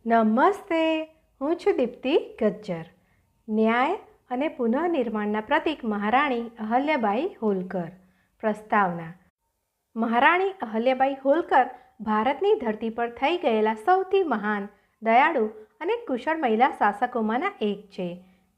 નમસ્તે, હું છું દીપ્તિ ગજ્જર. ન્યાય અને પુનઃનિર્માણના પ્રતીક મહારાણી અહલ્યાબાઈ હોલકર. પ્રસ્તાવના. મહારાણી અહલ્યાબાઈ હોલકર ભારતની ધરતી પર થઈ ગયેલા સૌથી મહાન, દયાળુ અને કુશળ મહિલા શાસકોમાંના એક છે.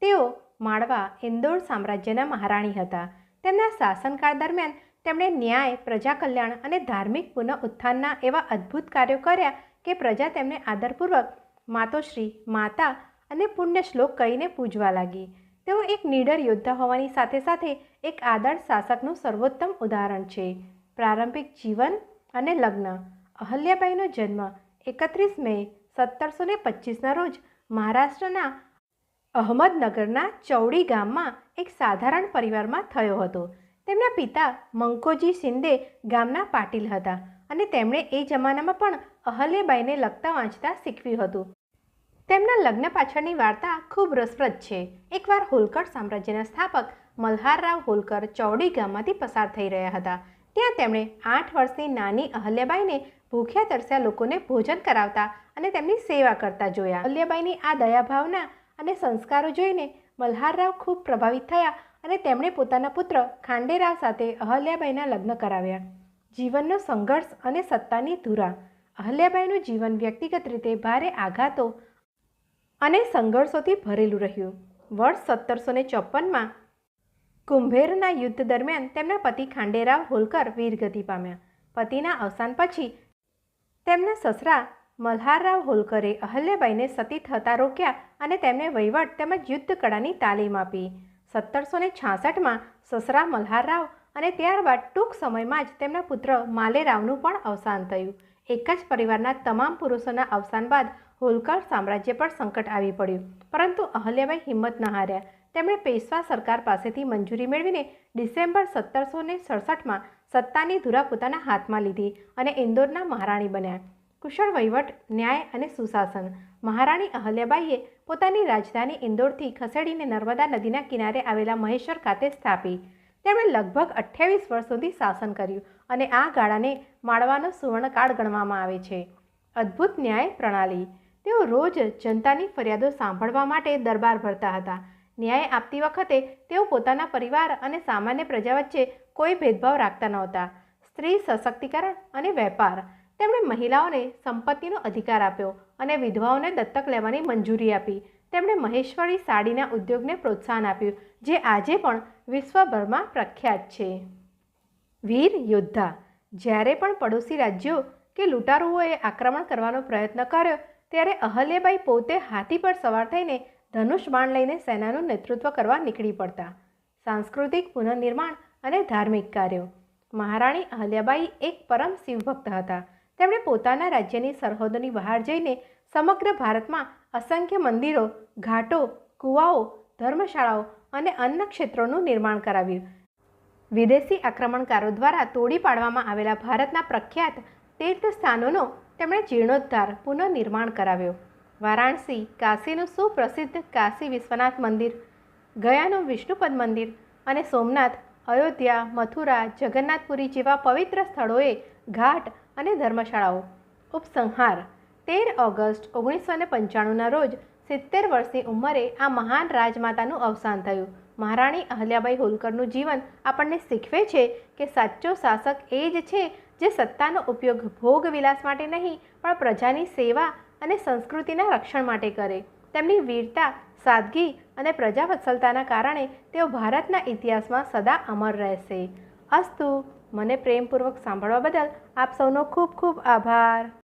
તેઓ માળવા ઇન્દોર સામ્રાજ્યના મહારાણી હતા. તેમના શાસનકાળ દરમિયાન તેમણે ન્યાય, પ્રજા કલ્યાણ અને ધાર્મિક પુનઃઉત્થાનના એવા અદ્ભુત કાર્યો કર્યા કે પ્રજા તેમને આદરપૂર્વક માતોશ્રી, માતા અને પુણ્ય શ્લોક કહીને પૂજવા લાગી. તેઓ એક નીડર યોદ્ધા હોવાની સાથે સાથે એક આદર્શ શાસકનું સર્વોત્તમ ઉદાહરણ છે. પ્રારંભિક જીવન અને લગ્ન. અહલ્યાબાઈનો જન્મ 31 મે 1725ના રોજ મહારાષ્ટ્રના અહમદનગરના ચૌડી ગામમાં એક સાધારણ પરિવારમાં થયો હતો. તેમના પિતા મંકોજી શિંદે ગામના પાટીલ હતા અને તેમણે એ જમાનામાં પણ અહલ્યાબાઈને લખતા વાંચતા શીખવ્યું હતું. તેમના લગ્ન પાછળની વાર્તા ખૂબ રસપ્રદ છે. એકવાર હોલકર સામ્રાજ્યના સ્થાપક મલ્હારરાવ હોલકર ચૌડી ગામમાંથી પસાર થઈ રહ્યા હતા. ત્યાં તેમણે 8 વર્ષની નાની અહલ્યાબાઈને ભૂખ્યા તરસ્યા લોકોને ભોજન કરાવતા અને તેમની સેવા કરતા જોયા. અહલ્યાબાઈની આ દયાભાવના અને સંસ્કારો જોઈને મલ્હારરાવ ખૂબ પ્રભાવિત થયા અને તેમણે પોતાના પુત્ર ખાંડેરાવ સાથે અહલ્યાબાઈના લગ્ન કરાવ્યા. જીવનનો સંઘર્ષ અને સત્તાની ધુરા. અહલ્યાબાઈનું જીવન વ્યક્તિગત રીતે ભારે આઘાતો અને સંઘર્ષોથી ભરેલું રહ્યું. વર્ષ 1754માં કુંભેરના યુદ્ધ દરમિયાન તેમના પતિ ખાંડેરાવ હોલકર વીરગતિ પામ્યા. પતિના અવસાન પછી તેમના સસરા મલ્હારરાવ હોલકરે અહલ્યાબાઈને સતી થતા રોક્યા અને તેમને વહીવટ તેમજ યુદ્ધ કળાની તાલીમ આપી. 1766માં સસરા મલ્હારરાવ અને ત્યારબાદ ટૂંક સમયમાં જ તેમના પુત્ર માલેરાવનું પણ અવસાન થયું. એક જ પરિવારના તમામ પુરુષોના અવસાન બાદ હોલકર સામ્રાજ્ય પર સંકટ આવી પડ્યું. પરંતુ અહલ્યાબાઈ હિંમત ન હાર્યા. તેમણે પેશવા સરકાર પાસેથી મંજૂરી મેળવીને ડિસેમ્બર 1767માં સત્તાની ધુરા પોતાના હાથમાં લીધી અને ઇન્દોરના મહારાણી બન્યા. કુશળ વહીવટ, ન્યાય અને સુશાસન. મહારાણી અહલ્યાબાઈએ પોતાની રાજધાની ઇન્દોરથી ખસેડીને નર્મદા નદીના કિનારે આવેલા મહેશ્વર ખાતે સ્થાપી. તેમણે લગભગ 28 વર્ષ સુધી શાસન કર્યું અને આ ગાળાને માળવાનો સુવર્ણકાળ ગણવામાં આવે છે. અદ્ભુત ન્યાય પ્રણાલી. તેઓ રોજ જનતાની ફરિયાદો સાંભળવા માટે દરબાર ભરતા હતા. ન્યાય આપતી વખતે તેઓ પોતાના પરિવાર અને સામાન્ય પ્રજા વચ્ચે કોઈ ભેદભાવ રાખતા નહોતા. સ્ત્રી સશક્તિકરણ અને વેપાર. તેમણે મહિલાઓને સંપત્તિનો અધિકાર આપ્યો અને વિધવાઓને દત્તક લેવાની મંજૂરી આપી. તેમણે મહેશ્વરી સાડીના ઉદ્યોગને પ્રોત્સાહન આપ્યું, જે આજે પણ વિશ્વભરમાં પ્રખ્યાત છે. વીર યોદ્ધા. જ્યારે પણ પડોશી રાજ્યો કે લૂંટારુઓએ આક્રમણ કરવાનો પ્રયત્ન કર્યો ત્યારે અહલ્યાબાઈ પોતે હાથી પર સવાર થઈને ધનુષ બાણ લઈને સેનાનું નેતૃત્વ કરવા નીકળી પડતા. સાંસ્કૃતિક પુનઃનિર્માણ અને ધાર્મિક કાર્યો. મહારાણી અહલ્યાબાઈ એક પરમ શિવભક્ત હતા. તેમણે પોતાના રાજ્યની સરહદોની બહાર જઈને સમગ્ર ભારતમાં અસંખ્ય મંદિરો, ઘાટો, કુવાઓ, ધર્મશાળાઓ અને અન્ય ક્ષેત્રોનું નિર્માણ કરાવ્યું. વિદેશી આક્રમણકારો દ્વારા તોડી પાડવામાં આવેલા ભારતના પ્રખ્યાત તીર્થસ્થાનોનો તેમણે જીર્ણોદ્ધાર, પુનઃનિર્માણ કરાવ્યો. વારાણસી, કાશીનું સુપ્રસિદ્ધ કાશી વિશ્વનાથ મંદિર, ગયાનું વિષ્ણુપદ મંદિર અને સોમનાથ, અયોધ્યા, મથુરા, જગન્નાથપુરી જેવા પવિત્ર સ્થળોએ ઘાટ અને ધર્મશાળાઓ. ઉપસંહાર. 13 ઓગસ્ટ 1995ના રોજ 70 વર્ષની ઉંમરે આ મહાન રાજમાતાનું અવસાન થયું. મહારાણી અહલ્યાબાઈ હોલકરનું જીવન આપણને શીખવે છે કે સાચો શાસક એ જ છે જે સત્તાનો ઉપયોગ ભોગ વિલાસ માટે નહીં પણ પ્રજાની સેવા અને સંસ્કૃતિના રક્ષણ માટે કરે. તેમની વીરતા, સાદગી અને પ્રજાવત્સલતાના કારણે તેઓ ભારતના ઇતિહાસમાં સદા અમર રહેશે. અસ્તુ. મને પ્રેમપૂર્વક સાંભળવા બદલ આપ સૌનો ખૂબ ખૂબ આભાર.